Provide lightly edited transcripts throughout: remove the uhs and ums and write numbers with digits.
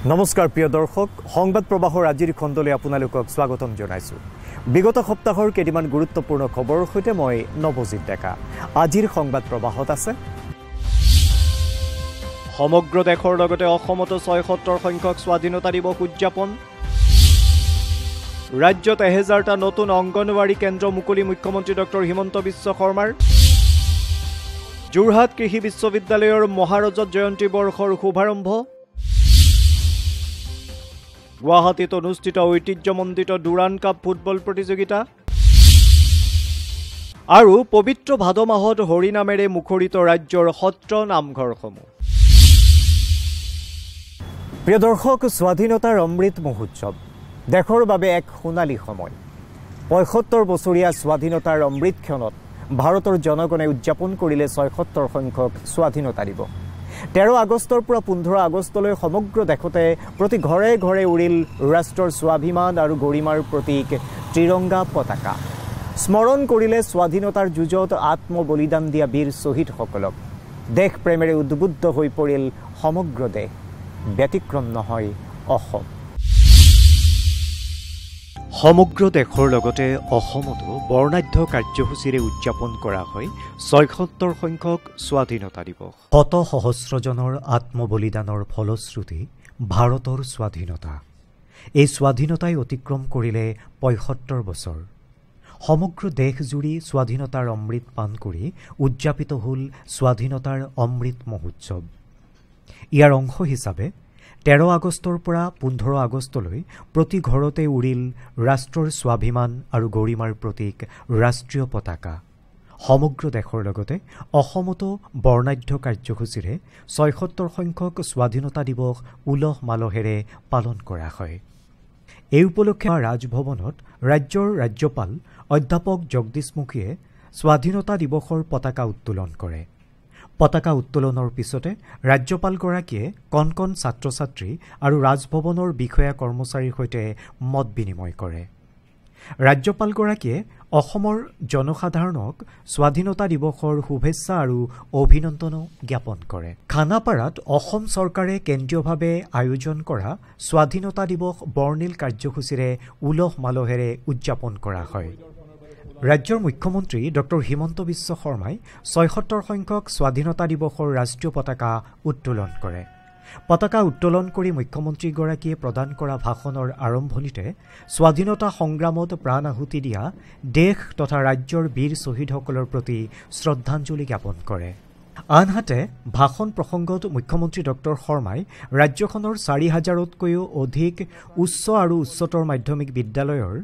নমস্কাৰ প্ৰিয় দৰ্শক সংবাদ প্ৰবাহৰ আজিৰ খণ্ডলৈ আপোনালোকক স্বাগতম জনাইছো। বিগত সপ্তাহৰ কেইদিনমান গুৰুত্বপূৰ্ণ খবৰৰ সৈতে মই নৱজিত ডেকা। আজিৰ সংবাদ প্ৰবাহত আছে সমগ্ৰ দেশৰ লগতে অসমত ৭৬ সংখ্যক স্বাধীনতা দিৱস উদযাপন, ৰাজ্যত ১০০০টা নতুন অংগনৱাড়ী কেন্দ্ৰ মুকলি মুখ্যমন্ত্ৰী ডক্টৰ হিমন্ত বিশ্ব শৰ্মাৰ, যোৰহাট কৃষি বিশ্ববিদ্যালয়ৰ মহাৰজত জয়ন্তী বৰ্ষৰ শুভাৰম্ভ, গুৱাহাটীত অনুষ্ঠিত ঐতিহ্যমণ্ডিত ডুৰাণ্ড কাপ ফুটবল প্ৰতিযোগিতা আৰু পবিত্ৰ ভাদ মাহত হৰিনামেৰে মুখৰিত ৰাজ্যৰ সত্ৰ নামঘৰসমূহ। প্ৰিয় দৰ্শক, স্বাধীনতাৰ অমৃত মহোৎসৱ দেশৰ বাবে এক সোণালী সময়। ৭৫ বছৰীয়া স্বাধীনতাৰ অমৃত ক্ষণত ভাৰতৰ জনগণে উদযাপন কৰিলে ৭৬ সংখ্যক স্বাধীনতা দিৱস। ১৩ আগষ্টৰ পৰা ১৫ আগষ্টলৈ সমগ্ৰ দেশতে প্ৰতি ঘৰে ঘৰে উৰিল ৰাষ্ট্ৰৰ স্বাভিমান আৰু গৰিমাৰ প্ৰতীক ত্ৰিৰংগা পতাকা। স্মৰণ কৰিলে স্বাধীনতাৰ যুঁজত আত্মবলিদান দিয়া বীৰ শ্বহীদসকলক। দেশ প্ৰেমেৰে উদ্বুদ্ধ হৈ পৰিল সমগ্ৰ দেশ, ব্যতিক্ৰম নহয় অসম। সমগ্ৰ দেশৰ লগতে অসমতো বৰ্ণাঢ্য কাৰ্যসূচীৰে উদযাপন কৰা হয় ৭৬ সংখ্যক স্বাধীনতা দিৱস। শত সহস্ৰজনৰ আত্মবলিদানৰ ফলশ্ৰুতি ভাৰতৰ স্বাধীনতা। এই স্বাধীনতাই অতিক্ৰম কৰিলে ৭৫ বছৰ। সমগ্ৰ দেশজুৰি স্বাধীনতাৰ অমৃত পান কৰি উদযাপিত হ'ল স্বাধীনতাৰ অমৃত মহোৎসৱ। ইয়াৰ অংশ হিচাপে ১৩ আগষ্টৰ পৰা ১৫ আগষ্টলৈ প্ৰতি ঘৰতে উৰিল ৰাষ্ট্ৰৰ স্বাভিমান আৰু গৰিমাৰ প্ৰতীক ৰাষ্ট্ৰীয় পতাকা। সমগ্ৰ দেশৰ লগতে অসমতো বৰ্ণাঢ্য কাৰ্যসূচীৰে ৭৬ সংখ্যক স্বাধীনতা দিৱস উলহ মালহেৰে পালন কৰা হয়। এই উপলক্ষে ৰাজভৱনত ৰাজ্যৰ ৰাজ্যপাল অধ্যাপক জগদীশ মুখীয়ে স্বাধীনতা দিৱসৰ পতাকা উত্তোলন কৰে। পতাকা উত্তোলনৰ পিছতে ৰাজ্যপালগৰাকীয়ে কণ কণ ছাত্ৰ ছাত্ৰী আৰু ৰাজভৱনৰ বিষয়া কৰ্মচাৰীৰ সৈতে মত বিনিময় কৰে। ৰাজ্যপালগৰাকীয়ে অসমৰ জনসাধাৰণক স্বাধীনতা দিৱসৰ শুভেচ্ছা আৰু অভিনন্দনো জ্ঞাপন কৰে। খানাপাৰাত অসম চৰকাৰে কেন্দ্ৰীয়ভাৱে আয়োজন কৰা স্বাধীনতা দিৱস বৰ্ণিল কাৰ্যসূচীৰে উলহ মালহেৰে উদযাপন কৰা হয়। ৰাজ্যৰ মুখ্যমন্ত্ৰী ডক্টৰ হিমন্ত বিশ্ব শৰ্মাই ৭৬ সংখ্যক স্বাধীনতা দিৱসৰ ৰাষ্ট্ৰীয় পতাকা উত্তোলন কৰে। পতাকা উত্তোলন কৰি মুখ্যমন্ত্ৰীগৰাকীয়ে প্ৰদান কৰা ভাষণৰ আৰম্ভণিতে স্বাধীনতা সংগ্ৰামত প্ৰাণ আহুতি দিয়া দেশ তথা ৰাজ্যৰ বীৰ শ্বহীদসকলৰ প্ৰতি শ্ৰদ্ধাঞ্জলি জ্ঞাপন কৰে। আনহাতে ভাষণ প্ৰসংগত মুখ্যমন্ত্ৰী ডক্টৰ শৰ্মাই ৰাজ্যখনৰ ৪,০০০তকৈও অধিক উচ্চ আৰু উচ্চতৰ মাধ্যমিক বিদ্যালয়ৰ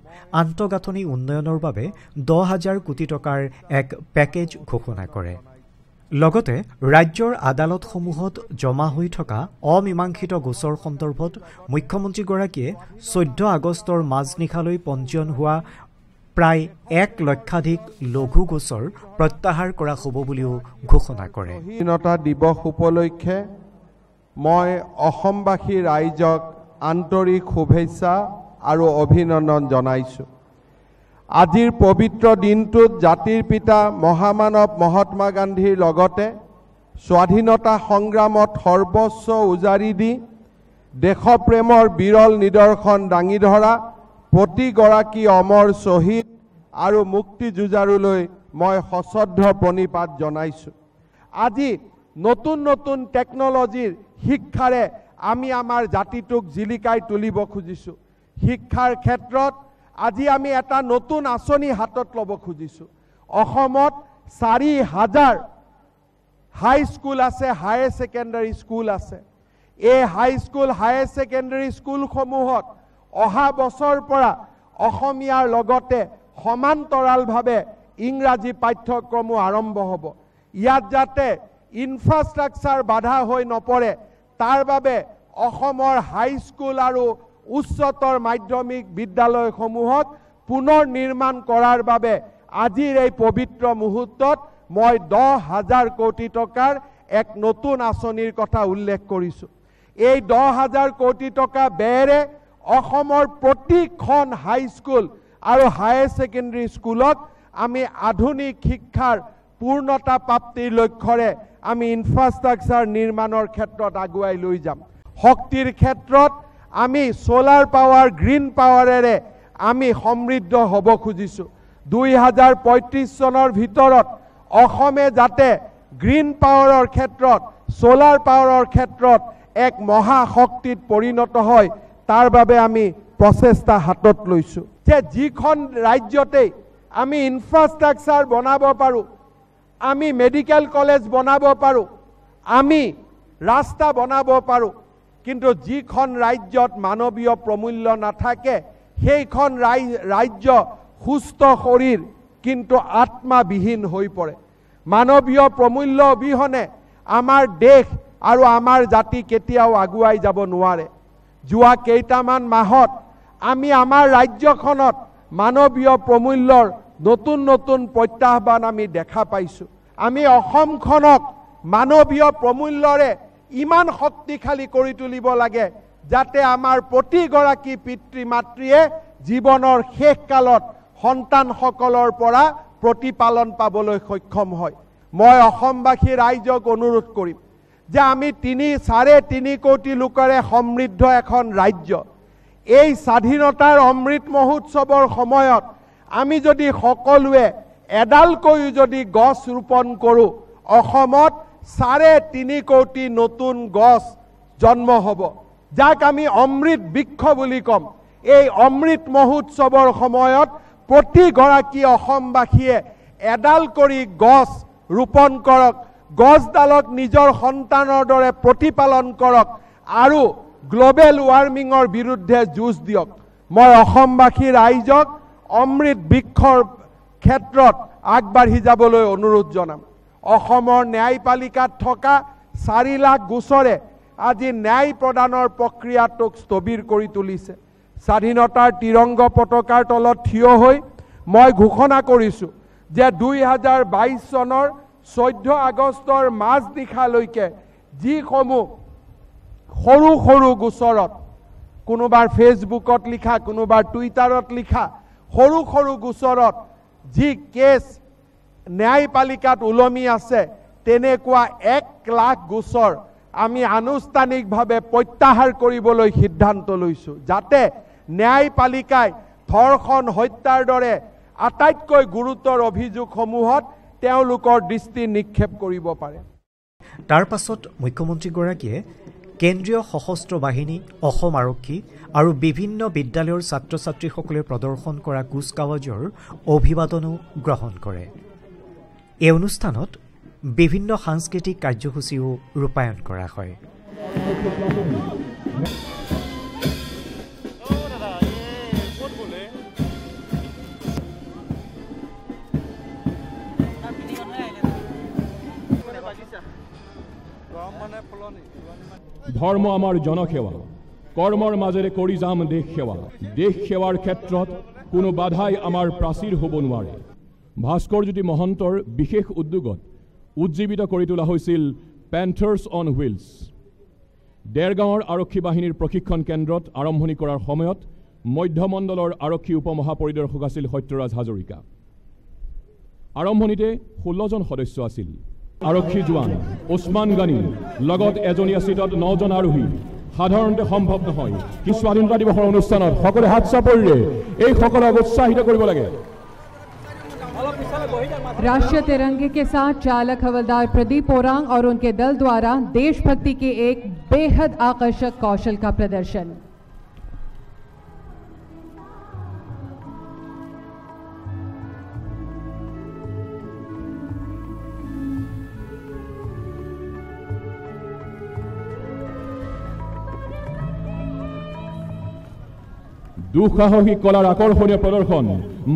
আন্তঃগাঁথনি উন্নয়নৰ বাবে ১০,০০০ কোটি টকাৰ এক পেকেজ ঘোষণা কৰে। লগতে ৰাজ্যৰ আদালতসমূহত জমা হৈ থকা অমীমাংসিত গোচৰ সন্দৰ্ভত মুখ্যমন্ত্ৰীগৰাকীয়ে ১৪ আগষ্টৰ মাজনিশালৈ পঞ্জীয়ন হোৱা প্ৰায় ১ লক্ষাধিক লঘু গোচৰ প্ৰত্যাহাৰ কৰা হ'ব বুলিও ঘোষণা কৰে। স্বাধীনতা দিৱস উপলক্ষে মই অসমবাসী ৰাইজক আন্তৰিক শুভেচ্ছা আৰু অভিনন্দন জনাইছোঁ। আজিৰ পবিত্ৰ দিনটোত জাতিৰ পিতা মহামানৱ মহাত্মা গান্ধীৰ লগতে স্বাধীনতা সংগ্ৰামত সৰ্বস্ব উজাৰি দি দেশপ্ৰেমৰ বিৰল নিদৰ্শন দাঙি ধৰা প্ৰতিগৰাকী অমৰ শ্বহীদ আৰু মুক্তি যুঁজাৰুলৈ মই সশ্ৰদ্ধ প্ৰণিপাত জনাইছোঁ। আজি নতুন নতুন টেকনলজিৰ শিক্ষাৰে আমি আমাৰ জাতিটোক জিলিকাই তুলিব খুজিছোঁ। শিক্ষাৰ ক্ষেত্ৰত আজি আমি এটা নতুন আঁচনি হাতত ল'ব খুজিছোঁ। অসমত ৪,০০০ হাইস্কুল আছে, হায়াৰ ছেকেণ্ডাৰী স্কুল আছে। এই হাইস্কুল হায়াৰ ছেকেণ্ডাৰী স্কুলসমূহত অহা বছৰ পৰা অসমীয়াৰ লগতে সমান্তৰালভাৱে ইংৰাজী পাঠ্যক্ৰমো আৰম্ভ হ'ব। ইয়াত যাতে ইনফ্ৰাষ্ট্ৰাকচাৰ বাধা হৈ নপৰে তাৰ বাবে অসমৰ হাইস্কুল আৰু উচ্চতৰ মাধ্যমিক বিদ্যালয়সমূহত পুনৰ নিৰ্মাণ কৰাৰ বাবে আজিৰ এই পবিত্ৰ মুহূৰ্তত মই ১০,০০০ কোটি টকাৰ এক নতুন আঁচনিৰ কথা উল্লেখ কৰিছোঁ। এই ১০,০০০ কোটি টকা ব্যয়েৰে অসমৰ প্ৰতিখন হাইস্কুল আৰু হায়াৰ ছেকেণ্ডাৰী স্কুলত আমি আধুনিক শিক্ষাৰ পূৰ্ণতা প্ৰাপ্তিৰ লক্ষ্যৰে আমি ইনফ্ৰাষ্ট্ৰাকচাৰ নিৰ্মাণৰ ক্ষেত্ৰত আগুৱাই লৈ যাম। শক্তিৰ ক্ষেত্ৰত আমি সোলাৰ পাৱাৰ গ্ৰীণ পাৱাৰেৰে আমি সমৃদ্ধ হ'ব খুজিছোঁ 2035 চনৰ ভিতৰত অসমে যাতে গ্ৰীণ পাৱাৰৰ ক্ষেত্ৰত সোলাৰ পাৱাৰৰ ক্ষেত্ৰত এক মহাশক্তিত পৰিণত হয় তাৰ বাবে আমি প্ৰচেষ্টা হাতত লৈছোঁ যে যিখন ৰাজ্যতে আমি ইনফ্ৰাষ্ট্ৰাকচাৰ বনাব পাৰোঁ আমি মেডিকেল কলেজ বনাব পাৰোঁ আমি ৰাস্তা বনাব পাৰোঁ কিন্তু যিখন ৰাজ্যত মানৱীয় প্ৰমূল্য নাথাকে সেইখন ৰাজ্য সুস্থ শৰীৰ কিন্তু আত্মাবিহীন হৈ পৰে মানৱীয় প্ৰমূল্য অবিহনে আমাৰ দেশ আৰু আমাৰ জাতি কেতিয়াও আগুৱাই যাব নোৱাৰে যোৱা কেইটামান মাহত আমি আমাৰ ৰাজ্যখনত মানৱীয় প্ৰমূল্যৰ নতুন নতুন প্ৰত্যাহ্বান আমি দেখা পাইছোঁ আমি অসমখনক মানৱীয় প্ৰমূল্যৰে ইমান শক্তিশালী কৰি তুলিব লাগে যাতে আমাৰ প্ৰতিগৰাকী পিতৃ মাতৃয়ে জীৱনৰ শেষ কালত সন্তানসকলৰ পৰা প্ৰতিপালন পাবলৈ সক্ষম হয় মই অসমবাসী ৰাইজক অনুৰোধ কৰিম যে আমি 3.5 কোটি লোকেৰে সমৃদ্ধ এখন ৰাজ্য এই স্বাধীনতাৰ অমৃত মহোৎসৱৰ সময়ত আমি যদি সকলোৱে এডালকৈ যদি গছ ৰোপণ কৰোঁ অসমত 3.5 কোটি নতুন গছ জন্ম হ'ব যাক আমি অমৃত বৃক্ষ বুলি কম এই অমৃত মহোৎসৱৰ সময়ত প্ৰতিগৰাকী অসমবাসীয়ে এডাল কৰি গছ ৰোপণ কৰক গছডালক নিজৰ সন্তানৰ দৰে প্ৰতিপালন কৰক আৰু গ্লোবেল ৱাৰ্মিঙৰ বিৰুদ্ধে যুঁজ দিয়ক মই অসমবাসী ৰাইজক অমৃত বৃক্ষৰ ক্ষেত্ৰত আগবাঢ়ি যাবলৈ অনুৰোধ জনাম অসমৰ ন্যায়পালিকাত থকা 4 লাখ গোচৰে আজি ন্যায় প্ৰদানৰ প্ৰক্ৰিয়াটোক স্থবিৰ কৰি তুলিছে স্বাধীনতাৰ তিৰংগ পতাকাৰ তলত থিয় হৈ মই ঘোষণা কৰিছোঁ যে 2022 চনৰ 14 আগষ্টৰ মাজনিশালৈকে যিসমূহ সৰু সৰু গোচৰত কোনোবাৰ ফেচবুকত লিখা কোনোবাৰ টুইটাৰত লিখা সৰু সৰু গোচৰত যি কেছ ন্যায়পালিকাত ওলমি আছে তেনেকুৱা 1 লাখ গোচৰ আমি আনুষ্ঠানিকভাৱে প্ৰত্যাহাৰ কৰিবলৈ সিদ্ধান্ত লৈছোঁ যাতে ন্যায়পালিকাই ধৰ্ষণ হত্যাৰ দৰে আটাইতকৈ গুৰুতৰ অভিযোগসমূহত তেওঁলোকৰ দৃষ্টি নিক্ষেপ কৰিব পাৰে তাৰ পাছত মুখ্যমন্ত্ৰীগৰাকীয়ে কেন্দ্ৰীয় সশস্ত্ৰ বাহিনী অসম আৰক্ষী আৰু বিভিন্ন বিদ্যালয়ৰ ছাত্ৰ ছাত্ৰীসকলে প্ৰদৰ্শন কৰা কুচকাৱাজৰ অভিবাদনো গ্ৰহণ কৰে এই অনুষ্ঠানত বিভিন্ন সাংস্কৃতিক কাৰ্যসূচীও ৰূপায়ণ কৰা হয় ধৰ্ম আমাৰ জনসেৱা কৰ্মৰ মাজেৰে কৰি যাম দেশ সেৱাৰ ক্ষেত্ৰত কোনো বাধাই আমাৰ প্ৰাচীৰ হ'ব নোৱাৰে ভাস্কৰজ্যোতি মহন্তৰ বিশেষ উদ্যোগত উজ্জীৱিত কৰি তোলা হৈছিল পেন্থাৰ্ছ অন হুইলছ দেৰগাঁৱৰ আৰক্ষী বাহিনীৰ প্ৰশিক্ষণ কেন্দ্ৰত আৰম্ভণি কৰাৰ সময়ত মধ্যমণ্ডলৰ আৰক্ষী উপমহাপৰিদৰ্শক আছিল সত্যৰাজ হাজৰিকা আৰম্ভণিতে 16 জন সদস্য আছিল আৰক্ষী জোৱান ওছমান গানী লগত এজনীয়া চিটত 9 জন আৰোহী সাধাৰণতে সম্ভৱ নহয় কি স্বাধীনতা দিৱসৰ অনুষ্ঠানত সকলে হাত চাপৰিৰে এই সকলক উৎসাহিত কৰিব লাগে राष्ट्रीय तिरंगे के साथ चालक हवलदार प्रदीप ओरांग और उनके दल द्वारा देशभक्ति के एक बेहद आकर्षक कौशल का प्रदर्शन দুঃসাহসিক কলাৰ আকৰ্ষণীয় প্ৰদৰ্শন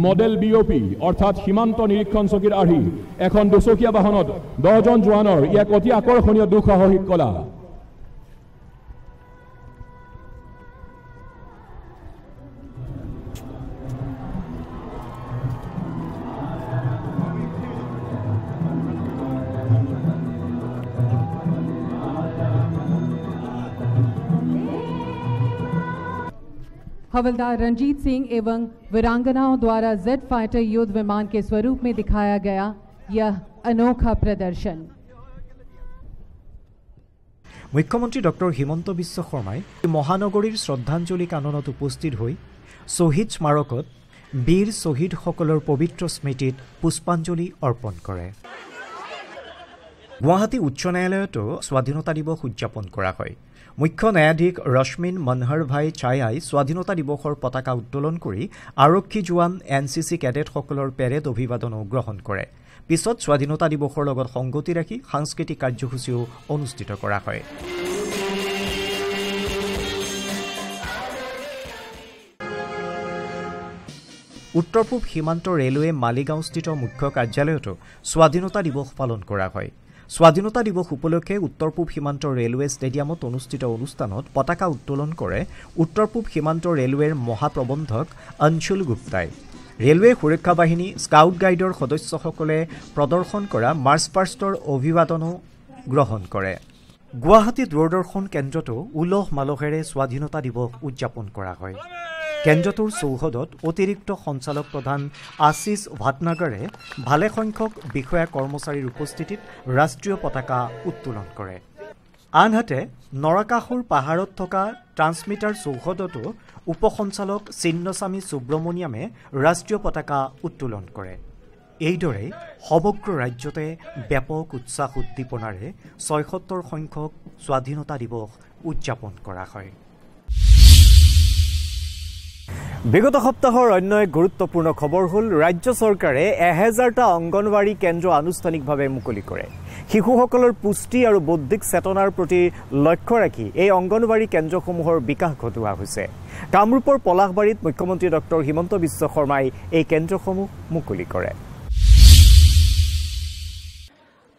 মডেল বিঅপি অৰ্থাৎ সীমান্ত নিৰীক্ষণ চকীৰ আৰ্হি এখন দুচকীয়া বাহনত 10 জন জোৱানৰ এক অতি আকৰ্ষণীয় দুঃসাহসিক কলা हवलदार रंजीत सिंह एवं वीरांगनाओं द्वारा जेड फाइटर युद्ध विमान के स्वरूप में दिखाया गया यह अनोखा प्रदर्शन মুখ্যমন্ত্ৰী ডক্টৰ হিমন্ত বিশ্ব শৰ্মাই মহানগৰীৰ শ্ৰদ্ধাঞ্জলি কাননত উপস্থিত হৈ শ্বহীদ স্মাৰকত বীৰ শ্বহীদসকলৰ পবিত্ৰ স্মৃতিত পুষ্পাঞ্জলি অৰ্পণ কৰে। গুৱাহাটী উচ্চ ন্যায়ালয়তো স্বাধীনতা দিৱস উদযাপন কৰা হয়। মুখ্য ন্যায়াধীশ ৰশ্মিন মনোহৰ ভাই চায়াই স্বাধীনতা দিৱসৰ পতাকা উত্তোলন কৰি আৰক্ষী জোৱান NCC কেডেটসকলৰ পেৰেড অভিবাদনো গ্ৰহণ কৰে। পিছত স্বাধীনতা দিৱসৰ লগত সংগতি ৰাখি সাংস্কৃতিক কাৰ্যসূচীও অনুষ্ঠিত কৰা হয়। উত্তৰ পূব সীমান্ত ৰেলৱে মালিগাঁওস্থিত মুখ্য কাৰ্যালয়তো স্বাধীনতা দিৱস পালন কৰা হয়। স্বাধীনতা দিৱস উপলক্ষে উত্তৰ পূব সীমান্ত ৰেলৱে ষ্টেডিয়ামত অনুষ্ঠিত অনুষ্ঠানত পতাকা উত্তোলন কৰে উত্তৰ পূব সীমান্ত ৰেলৱেৰ মহাপ্ৰবন্ধক অঞ্চল গুপ্তাই। ৰেলৱে সুৰক্ষা বাহিনী স্কাউট গাইডৰ সদস্যসকলে প্ৰদৰ্শন কৰা মাৰ্চ পাষ্টৰ অভিবাদনো গ্ৰহণ কৰে। গুৱাহাটী দূৰদৰ্শন কেন্দ্ৰতো উলহ মালহেৰে স্বাধীনতা দিৱস উদযাপন কৰা হয়। কেন্দ্ৰটোৰ চৌহদত অতিৰিক্ত সঞ্চালক প্ৰধান আশিষ ভাটনাগৰে ভালেসংখ্যক বিষয়া কৰ্মচাৰীৰ উপস্থিতিত ৰাষ্ট্ৰীয় পতাকা উত্তোলন কৰে। আনহাতে নৰকাসুৰ পাহাৰত থকা ট্ৰান্সমিটাৰ চৌহদতো উপ সঞ্চালক চিন্নস্বামী সুব্ৰমণিয়ামে ৰাষ্ট্ৰীয় পতাকা উত্তোলন কৰে। এইদৰে সমগ্ৰ ৰাজ্যতে ব্যাপক উৎসাহ উদ্দীপনাৰে ৭৬ সংখ্যক স্বাধীনতা দিৱস উদযাপন কৰা হয়। বিগত সপ্তাহৰ অন্য এক গুৰুত্বপূৰ্ণ খবৰ হ'ল ৰাজ্য চৰকাৰে ১০০০টা অংগনৱাড়ী কেন্দ্ৰ আনুষ্ঠানিকভাৱে মুকলি কৰে। শিশুসকলৰ পুষ্টি আৰু বৌদ্ধিক চেতনাৰ প্ৰতি লক্ষ্য ৰাখি এই অংগনৱাড়ী কেন্দ্ৰসমূহৰ বিকাশ ঘটোৱা হৈছে। কামৰূপৰ পলাশবাৰীত মুখ্যমন্ত্ৰী ডক্টৰ হিমন্ত বিশ্ব শৰ্মাই এই কেন্দ্ৰসমূহ মুকলি কৰে।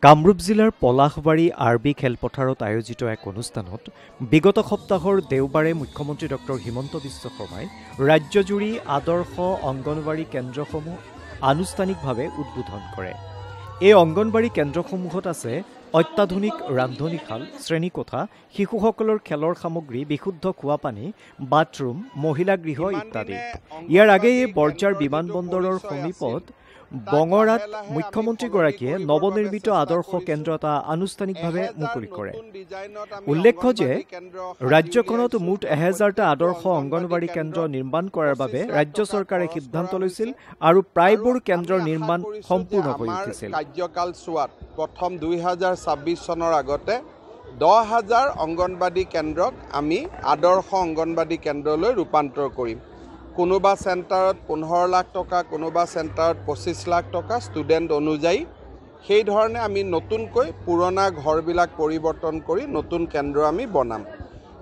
কামৰূপ জিলাৰ পলাশবাৰী RB খেলপথাৰত আয়োজিত এক অনুষ্ঠানত বিগত সপ্তাহৰ দেওবাৰে মুখ্যমন্ত্ৰী ডক্টৰ হিমন্ত বিশ্ব শৰ্মাই ৰাজ্যজুৰি আদৰ্শ অংগনৱাড়ী কেন্দ্ৰসমূহ আনুষ্ঠানিকভাৱে উদ্বোধন কৰে। এই অংগনৱাড়ী কেন্দ্ৰসমূহত আছে অত্যাধুনিক ৰান্ধনীশাল, শ্ৰেণীকোঠা, শিশুসকলৰ খেলৰ সামগ্ৰী, বিশুদ্ধ খোৱা পানী, বাথৰুম, মহিলা গৃহ ইত্যাদি। ইয়াৰ আগেয়ে বৰঝাৰ বিমানবন্দৰৰ সমীপত বঙৰাত মুখ্যমন্ত্ৰীগৰাকীয়ে নৱনিৰ্মিত আদৰ্শ কেন্দ্ৰ এটা আনুষ্ঠানিকভাৱে মুকলি কৰে। উল্লেখ্য যে ৰাজ্যখনত মুঠ ১০০০টা আদৰ্শ অংগনৱাড়ী কেন্দ্ৰ নিৰ্মাণ কৰাৰ বাবে ৰাজ্য চৰকাৰে সিদ্ধান্ত লৈছিল আৰু প্ৰায়বোৰ কেন্দ্ৰৰ নিৰ্মাণ সম্পূৰ্ণ হৈ উঠিছিল। কাৰ্যকাল চোৱাত প্ৰথম ২০২৬ চনৰ আগতে ১০,০০০ অংগনৱাড়ী কেন্দ্ৰক আমি আদৰ্শ অংগনৱাড়ী কেন্দ্ৰলৈ ৰূপান্তৰ কৰিম। কোনোবা চেণ্টাৰত ১৫ লাখ টকা, কোনোবা চেণ্টাৰত ২৫ লাখ টকা ষ্টুডেণ্ট অনুযায়ী সেইধৰণে আমি নতুনকৈ পুৰণা ঘৰবিলাক পৰিৱৰ্তন কৰি নতুন কেন্দ্ৰ আমি বনাম।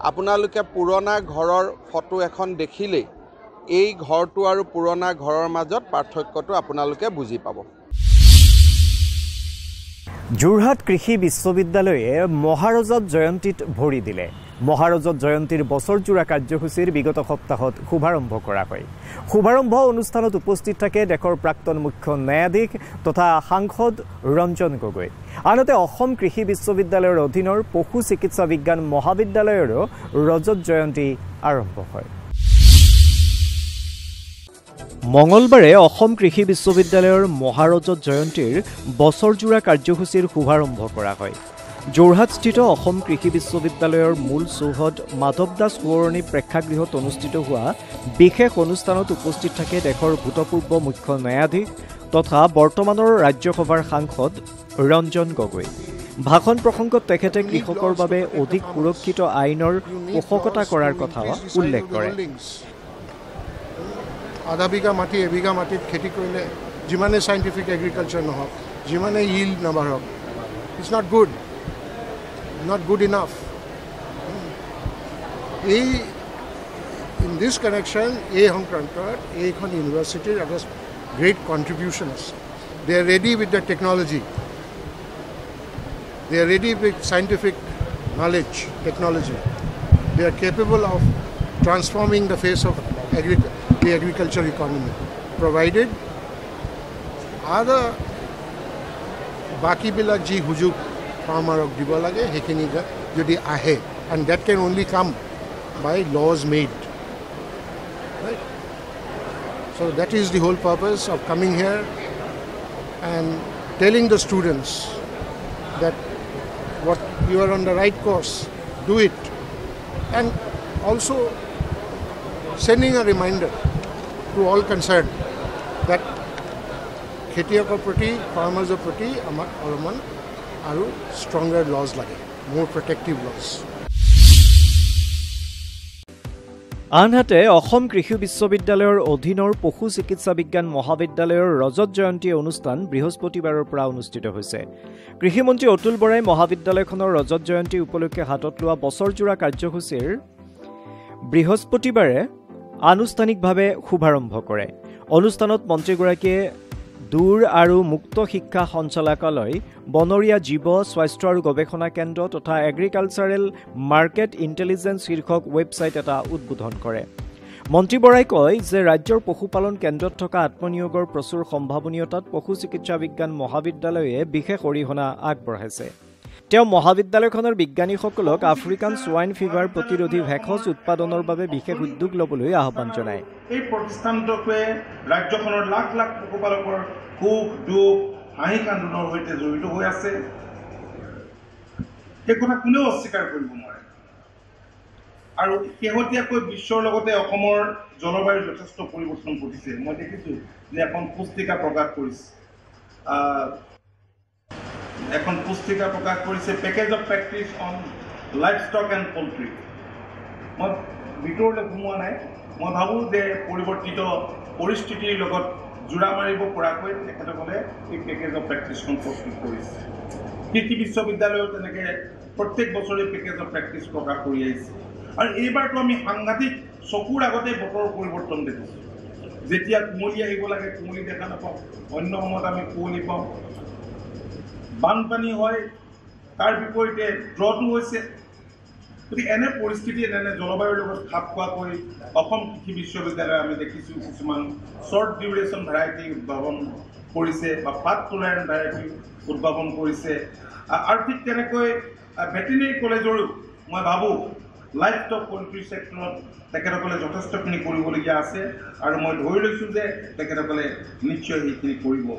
আপোনালোকে পুৰণা ঘৰৰ ফটো এখন দেখিলেই এই ঘৰটো আৰু পুৰণা ঘৰৰ মাজত পাৰ্থক্যটো আপোনালোকে বুজি পাব। যোৰহাট কৃষি বিশ্ববিদ্যালয়ে মহাৰজত জয়ন্তীত ভৰি দিলে। মহাৰজত জয়ন্তীৰ বছৰজোৰা কাৰ্যসূচীৰ বিগত সপ্তাহত শুভাৰম্ভ কৰা হয়। শুভাৰম্ভ অনুষ্ঠানত উপস্থিত থাকে দেশৰ প্ৰাক্তন মুখ্য ন্যায়াধীশ তথা সাংসদ ৰঞ্জন গগৈ। আনহাতে অসম কৃষি বিশ্ববিদ্যালয়ৰ অধীনৰ পশু চিকিৎসা বিজ্ঞান মহাবিদ্যালয়ৰো ৰজত জয়ন্তী আৰম্ভ হয়। মঙলবাৰে অসম কৃষি বিশ্ববিদ্যালয়ৰ মহাৰজত জয়ন্তীৰ বছৰজোৰা কাৰ্যসূচীৰ শুভাৰম্ভ কৰা হয়। যোৰহাটস্থিত অসম কৃষি বিশ্ববিদ্যালয়ৰ মূল চৌহদ মাধৱ দাস সোঁৱৰণী প্ৰেক্ষাগৃহত অনুষ্ঠিত হোৱা বিশেষ অনুষ্ঠানত উপস্থিত থাকে দেশৰ ভূতপূৰ্ব মুখ্য ন্যায়াধীশ তথা বৰ্তমানৰ ৰাজ্যসভাৰ সাংসদ ৰঞ্জন গগৈ। ভাষণ প্ৰসংগত তেখেতে কৃষকৰ বাবে অধিক সুৰক্ষিত আইনৰ পোষকতা কৰাৰ কথা উল্লেখ কৰে। আধা বিঘা মাটি এবিঘা মাটিত খেতি কৰিলে যিমানে সাইণ্টিফিক এগ্ৰিকালচাৰ নহওক, যিমানে ইল্ড নাবাঢ়ক, it's not good, not good enough. In this connection, Ekhon University has great contributions. They are ready with the technology. They are ready with scientific knowledge, technology. They are capable of transforming the face of the agricultural economy, provided other baki bilak ji hujuk farmerok দিব লাগে সেইখিনি যদি আহে, and that can only come by laws made, right? So that is the whole purpose of coming here and telling the students that what you are on the right course. do it. And also sending a reminder to all concerned that খেতিয়কৰ প্ৰতি ফাৰ্মাৰ্ছৰ প্ৰতি আমাক অলপমান আৰু stronger lodge লাগে, মোৰ protective lodge. আনহাতে অসম কৃষি বিশ্ববিদ্যালয়ৰ অধীনৰ পশু চিকিৎসা বিজ্ঞান মহাবিদ্যালয়ৰ ৰজত জয়ন্তী অনুষ্ঠান বৃহস্পতিবাৰৰ পৰা অনুষ্ঠিত হৈছে। কৃষিমন্ত্ৰী অতুল বৰাই মহাবিদ্যালয়খনৰ ৰজত জয়ন্তী উপলক্ষে হাতত লোৱা বছৰজোৰা কাৰ্যসূচীৰ বৃহস্পতিবাৰে আনুষ্ঠানিকভাৱে শুভাৰম্ভ কৰে। অনুষ্ঠানত মন্ত্ৰীগৰাকীয়ে দূৰ আৰু মুক্ত শিক্ষা সঞ্চালকালয়, বনৰীয়া জীৱ স্বাস্থ্য আৰু গৱেষণা কেন্দ্ৰ তথা এগ্ৰিকালচাৰেল মাৰ্কেট ইণ্টেলিজেন্স শীৰ্ষক ৱেবছাইট এটা উদ্বোধন কৰে। মন্ত্ৰী বৰাই কয় যে ৰাজ্যৰ পশুপালন কেন্দ্ৰত থকা আত্মনিয়োগৰ প্ৰচুৰ সম্ভাৱনীয়তাত পশু চিকিৎসা বিজ্ঞান মহাবিদ্যালয়ে বিশেষ অৰিহণা আগবঢ়াইছে। তেওঁ মহাবিদ্যালয়খনৰ বিজ্ঞানীসকলক আফ্ৰিকান সোৱাইন ফিভাৰ প্ৰতিৰোধী ভেষজ উৎপাদনৰ বাবে বিশেষ উদ্যোগ ল'বলৈ আহ্বান জনায়। এই প্ৰতিষ্ঠানটোৱে ৰাজ্যখনৰ লাখ লাখ পশুপালকৰ সুখ দুখ হাঁহি কান্দোনৰ সৈতে জড়িত হৈ আছে, এই কথা কোনেও অস্বীকাৰ কৰিব নোৱাৰে। আৰু শেহতীয়াকৈ বিশ্বৰ লগতে অসমৰ জলবায়ুৰ যথেষ্ট পৰিৱৰ্তন ঘটিছে। মই দেখিছোঁ যে এখন পুস্তিকা প্ৰকাশ কৰিছে package of practice on life stock and poultry. মই ভিতৰলৈ সোমোৱা নাই। মই ভাবোঁ যে পৰিৱৰ্তিত পৰিস্থিতিৰ লগত জোৰা মাৰিব পৰাকৈ তেখেতসকলে এই পেকেজ অফ প্ৰেক্টিছখন প্ৰস্তুত কৰিছে। কৃষি বিশ্ববিদ্যালয়ত তেনেকৈ প্ৰত্যেক বছৰে পেকেজ অফ প্ৰেক্টিছ প্ৰকাশ কৰি আহিছে। আৰু এইবাৰতো আমি সাংঘাতিক চকুৰ আগতে বতৰৰ পৰিৱৰ্তন দেখিছোঁ। যেতিয়া কুঁৱলী আহিব লাগে কুঁৱলী দেখা নাপাওঁ, অন্য সময়ত আমি কুঁৱলী পাওঁ। বানপানী হয়, তাৰ বিপৰীতে ড্ৰটো হৈছে। গতিকে এনে পৰিস্থিতি এনে জলবায়ুৰ লগত খাপ খোৱাকৈ অসম কৃষি বিশ্ববিদ্যালয়ে আমি দেখিছোঁ কিছুমান শ্বৰ্ট ডিউৰেশ্যন ভেৰাইটি উদ্ভাৱন কৰিছে বা পাত টলাৰেণ্ট ভেৰাইটি উদ্ভাৱন কৰিছে। আৰু ঠিক তেনেকৈ ভেটেনেৰী কলেজৰো মই ভাবোঁ লাইফ ষ্টক পল্ট্ৰি ছেক্টৰত তেখেতসকলে যথেষ্টখিনি কৰিবলগীয়া আছে আৰু মই ধৰি লৈছোঁ যে তেখেতসকলে নিশ্চয় সেইখিনি কৰিব।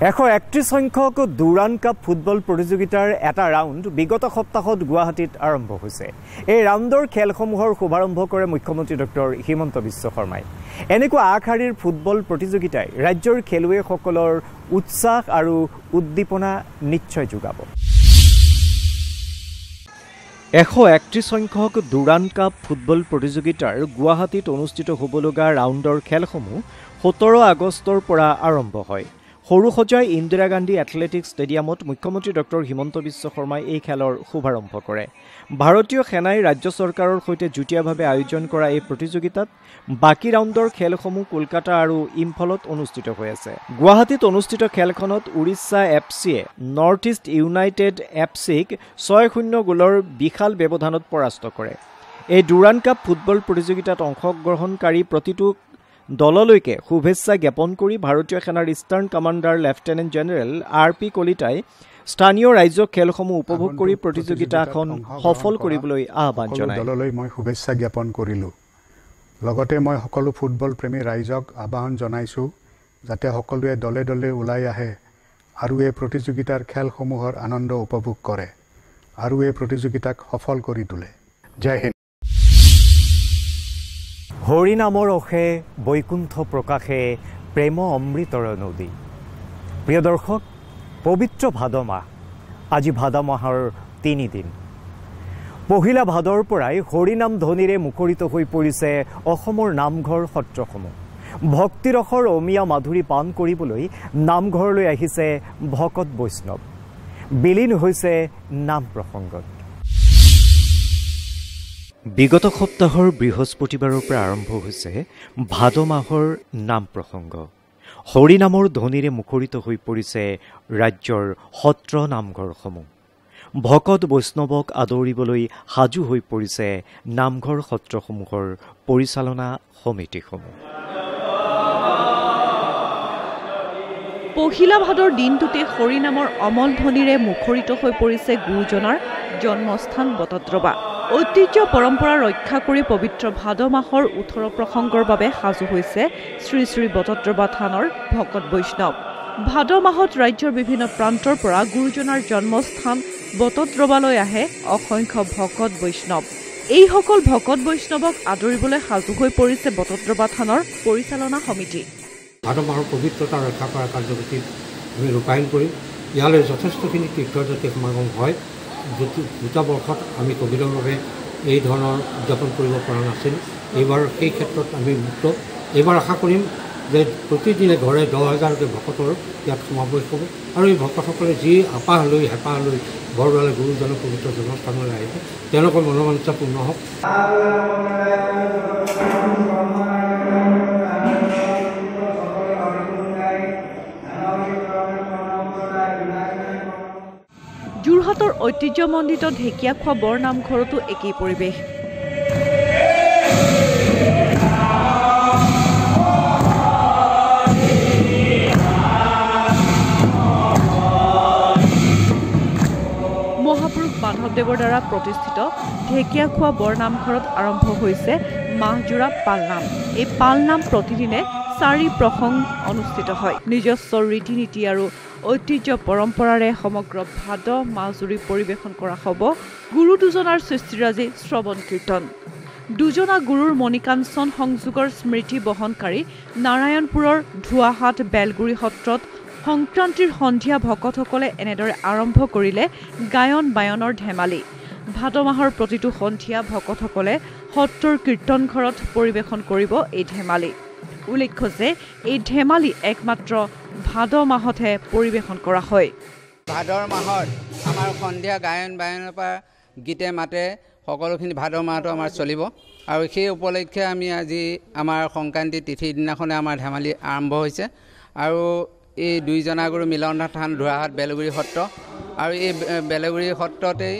131 সংখ্যক দুৰাণ কাপ ফুটবল প্ৰতিযোগিতাৰ এটা ৰাউণ্ড বিগত সপ্তাহত গুৱাহাটীত আৰম্ভ হৈছে। এই ৰাউণ্ডৰ খেলসমূহৰ শুভাৰম্ভ কৰে মুখ্যমন্ত্ৰী ডক্টৰ হিমন্ত বিশ্ব শৰ্মাই। এনেকুৱা আগশাৰীৰ ফুটবল প্ৰতিযোগিতাই ৰাজ্যৰ খেলুৱৈসকলৰ উৎসাহ আৰু উদ্দীপনা নিশ্চয় যোগাব। 131 সংখ্যক দুৰাণ কাপ ফুটবল প্ৰতিযোগিতাৰ গুৱাহাটীত অনুষ্ঠিত হ'বলগা ৰাউণ্ডৰ খেলসমূহ 17 আগষ্টৰ পৰা আৰম্ভ হয়। সৰুসজাই ইন্দিৰা গান্ধী এথলেটিক্স ষ্টেডিয়ামত মুখ্যমন্ত্ৰী ডক্টৰ হিমন্ত বিশ্ব শৰ্মাই এই খেলৰ শুভাৰম্ভ কৰে। ভাৰতীয় সেনাই ৰাজ্য চৰকাৰৰ সৈতে যুটীয়াভাৱে আয়োজন কৰা এই প্ৰতিযোগিতাত বাকী ৰাউণ্ডৰ খেলসমূহ কলকাতা আৰু ইম্ফলত অনুষ্ঠিত হৈ আছে। গুৱাহাটীত অনুষ্ঠিত খেলখনত উৰিষ্যা এফচিয়ে নৰ্থ ইষ্ট ইউনাইটেড এফচিক 6-0 গ'লৰ বিশাল ব্যৱধানত পৰাস্ত কৰে। এই দুৰাণ কাপ ফুটবল প্ৰতিযোগিতাত অংশগ্ৰহণকাৰী প্ৰতিটো দললৈকে শুভেচ্ছা জ্ঞাপন কৰি ভাৰতীয় সেনাৰ eastern commander lieutenant general RP কলিতাই স্থানীয় ৰাজ্যক খেলসমূহ উপভোগ কৰি প্ৰতিযোগিতাখন সফল কৰিবলৈ আহ্বান জনায়। দললৈ মই শুভেচ্ছা জ্ঞাপন কৰিলোঁ। লগতে মই সকলো ফুটবল প্ৰেমী ৰাইজক আহ্বান জনাইছোঁ যাতে সকলোৱে দলে দলে ওলাই আহে আৰু এই প্ৰতিযোগিতাৰ খেলসমূহৰ আনন্দ উপভোগ কৰে আৰু এই প্ৰতিযোগিতাক সফল কৰি তোলে। জয় হিন্দ। হৰি নামৰ অসে বৈকুণ্ঠ প্ৰকাশে প্ৰেম অমৃতৰ নদী। প্ৰিয় দৰ্শক, পবিত্ৰ ভাদ মাহ, আজি ভাদ মাহৰ 3 দিন। পহিলা ভাদৰ পৰাই হৰিনাম ধ্বনিৰে মুখৰিত হৈ পৰিছে অসমৰ নামঘৰ সত্ৰসমূহ। ভক্তিৰসৰ অমিয়া মাধুৰী পান কৰিবলৈ নামঘৰলৈ আহিছে ভকত বৈষ্ণৱ। বিলীন হৈছে নাম প্ৰসংগত। বিগত সপ্তাহৰ বৃহস্পতিবাৰৰ পৰা আৰম্ভ হৈছে ভাদ মাহৰ নাম প্ৰসংগ। হৰিনামৰ ধ্বনিৰে মুখৰিত হৈ পৰিছে ৰাজ্যৰ সত্ৰ নামঘৰসমূহ। ভকত বৈষ্ণৱক আদৰিবলৈ সাজু হৈ পৰিছে নামঘৰ সত্ৰসমূহৰ পৰিচালনা সমিতিসমূহ। পহিলা ভাদৰ দিনটোতে হৰিনামৰ অমল ধ্বনিৰে মুখৰিত হৈ পৰিছে গুৰুজনাৰ জন্মস্থান বটদ্ৰৱা। ঐতিহ্য পৰম্পৰা ৰক্ষা কৰি পবিত্ৰ ভাদ মাহৰ 18 প্ৰসংগৰ বাবে সাজু হৈছে শ্ৰী শ্ৰী বটদ্ৰৱা থানৰ ভকত বৈষ্ণৱ। ভাদ মাহত ৰাজ্যৰ বিভিন্ন প্ৰান্তৰ পৰা গুৰুজনাৰ জন্মস্থান বটদ্ৰৱালৈ আহে অসংখ্য ভকত বৈষ্ণৱ। এইসকল ভকত বৈষ্ণৱক আদৰিবলৈ সাজু হৈ পৰিছে বটদ্ৰৱা থানৰ পৰিচালনা সমিতি। ভাদ মাহৰ পবিত্ৰতা ৰক্ষা কৰা কাৰ্যসূচীত আমি ৰূপায়ণ কৰিম। ইয়ালৈ যথেষ্টখিনি তীৰ্থযাত্ৰী সমাগম হয়। দুটা বৰ্ষত আমি কভিডৰ এই ধৰণৰ উদযাপন কৰিব পৰা নাছিল। এইবাৰ সেই ক্ষেত্ৰত আমি মুক্ত। এইবাৰ আশা কৰিম যে প্ৰতিদিনে ঘৰে 10,000কৈ ভকতৰ ইয়াত সমাৱেশ হ'ব আৰু এই ভকতসকলে যি হেঁপাহ লৈ বৰদোৱালৈ গুৰুজনৰ পবিত্ৰ জন্মস্থানলৈ আহিব, তেওঁলোকৰ মনোবাঞ্ছা পূৰ্ণ হওক। যোৰহাটৰ ঐতিহ্যমণ্ডিত ঢেকীয়াখোৱা বৰ নামঘৰতো একেই পৰিৱেশ। মহাপুৰুষ মাধৱদেৱৰ দ্বাৰা প্ৰতিষ্ঠিত ঢেকীয়াখোৱা বৰ নামঘৰত আৰম্ভ হৈছে মাহজোৰা পালনাম। এই পালনাম প্ৰতিদিনে 4 প্ৰসং অনুষ্ঠিত হয়। নিজস্ব ৰীতি নীতি আৰু ঐতিহ্য পৰম্পৰাৰে সমগ্ৰ ভাদ মাহজুৰি পৰিৱেশন কৰা হ'ব গুৰু দুজনাৰ সৃষ্টিৰাজী শ্ৰৱণ কীৰ্তন। দুজনা গুৰুৰ মণিকাঞ্চন সংযোগৰ স্মৃতি বহনকাৰী নাৰায়ণপুৰৰ ধুৱাহাট বেলগুৰি সত্ৰত সংক্ৰান্তিৰ সন্ধিয়া ভকতসকলে এনেদৰে আৰম্ভ কৰিলে গায়ন বায়নৰ ধেমালি। ভাদ মাহৰ প্ৰতিটো সন্ধিয়া ভকতসকলে সত্ৰৰ কীৰ্তন ঘৰত পৰিৱেশন কৰিব এই ধেমালি। উল্লেখ্য যে এই ধেমালি একমাত্ৰ ভাদ মাহতহে পৰিৱেশন কৰা হয়। ভাদৰ মাহত আমাৰ সন্ধিয়া গায়ন বায়নৰ পৰা গীতে মাতে সকলোখিনি ভাদ মাহটো আমাৰ চলিব আৰু সেই উপলক্ষে আমি আজি আমাৰ সংক্ৰান্তি তিথিৰ দিনাখনে আমাৰ ধেমালি আৰম্ভ হৈছে আৰু এই দুইজনা গুৰু মিলননাথ থান ধুৱাহাট বেলগুৰি সত্ৰ আৰু এই বেলগুৰি সত্ৰতেই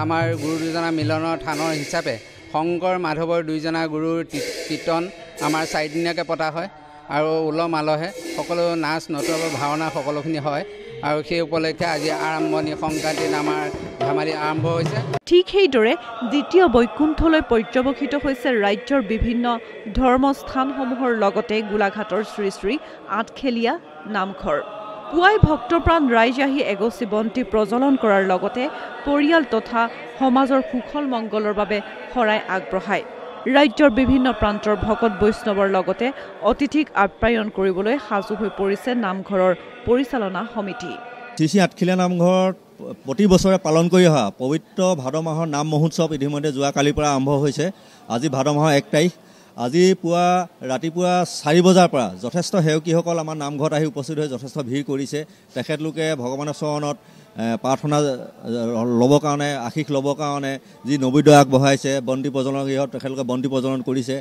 আমাৰ গুৰু দুজনা মিলনৰ থানৰ হিচাপে শংকৰ মাধৱৰ দুইজনা গুৰুৰ কীৰ্তন আমাৰ 4 দিনীয়াকৈ পতা হয় আৰু উলহ মালহে সকলো নাচ নৃত্য ভাওনা সকলোখিনি হয় আৰু সেই উপলক্ষে আজি আৰম্ভণি সংক্ৰান্তিত আমাৰ ধেমালি আৰম্ভ হৈছে। ঠিক সেইদৰে দ্বিতীয় বৈকুণ্ঠলৈ পৰ্যবেক্ষিত হৈছে ৰাজ্যৰ বিভিন্ন ধৰ্মস্থানসমূহৰ লগতে গোলাঘাটৰ শ্ৰী শ্ৰী আঠখেলীয়া নামঘৰ। পুৱাই ভক্তপ্ৰাণ ৰাইজ আহি এগছি বন্তি প্ৰজ্বলন কৰাৰ লগতে পৰিয়াল তথা সমাজৰ কুশল মংগলৰ বাবে শৰাই আগবঢ়ায়। ৰাজ্যৰ বিভিন্ন প্ৰান্তৰ ভকত বৈষ্ণৱৰ লগতে অতিথিক আপ্যায়ন কৰিবলৈ সাজু হৈ পৰিছে নামঘৰৰ পৰিচালনা সমিতি। শ্ৰী শ্ৰী আঠখেলীয়া নামঘৰত প্ৰতি বছৰে পালন কৰি অহা পবিত্ৰ ভাদ মাহৰ নাম মহোৎসৱ ইতিমধ্যে যোৱাকালিৰ পৰা আৰম্ভ হৈছে। আজি ভাদ মাহৰ 1 তাৰিখ। আজি ৰাতিপুৱা 4 বজাৰ পৰা যথেষ্ট সেৱকীসকল আমাৰ নামঘৰত আহি উপস্থিত হৈ যথেষ্ট ভিৰ কৰিছে। তেখেতলোকে ভগৱানৰ চৰণত প্ৰাৰ্থনা ল'বৰ কাৰণে আশীষ ল'বৰ কাৰণে যি নৈবেদ্য আগবঢ়াইছে বন্তি প্ৰজ্বলন গৃহত তেখেতলোকে বন্তি প্ৰজ্বলন কৰিছে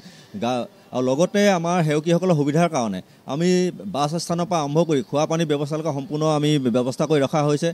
আৰু লগতে আমাৰ সেৱকীসকলৰ সুবিধাৰ কাৰণে আমি বাছ স্থানৰ পৰা আৰম্ভ কৰি খোৱা পানীৰ ব্যৱস্থালৈকে সম্পূৰ্ণ আমি ব্যৱস্থা কৰি ৰখা হৈছে।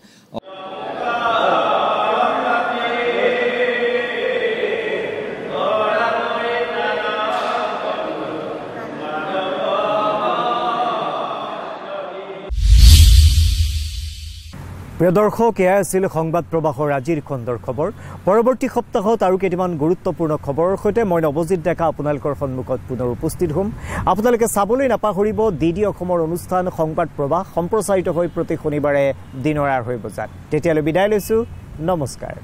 প্ৰিয় দৰ্শক, এয়া আছিল সংবাদ প্ৰবাহৰ আজিৰ খণ্ডৰ খবৰ। পৰৱৰ্তী সপ্তাহত আৰু কেইটামান গুৰুত্বপূৰ্ণ খবৰৰ সৈতে মই নৱজিৎ ডেকা আপোনালোকৰ সন্মুখত পুনৰ উপস্থিত হ'ম। আপোনালোকে চাবলৈ নাপাহৰিব DD অসমৰ অনুষ্ঠান সংবাদ প্ৰবাহ সম্প্ৰচাৰিত হৈ প্ৰতি শনিবাৰে দিনৰ 2:30 বজাত। তেতিয়ালৈ বিদায় লৈছোঁ। নমস্কাৰ।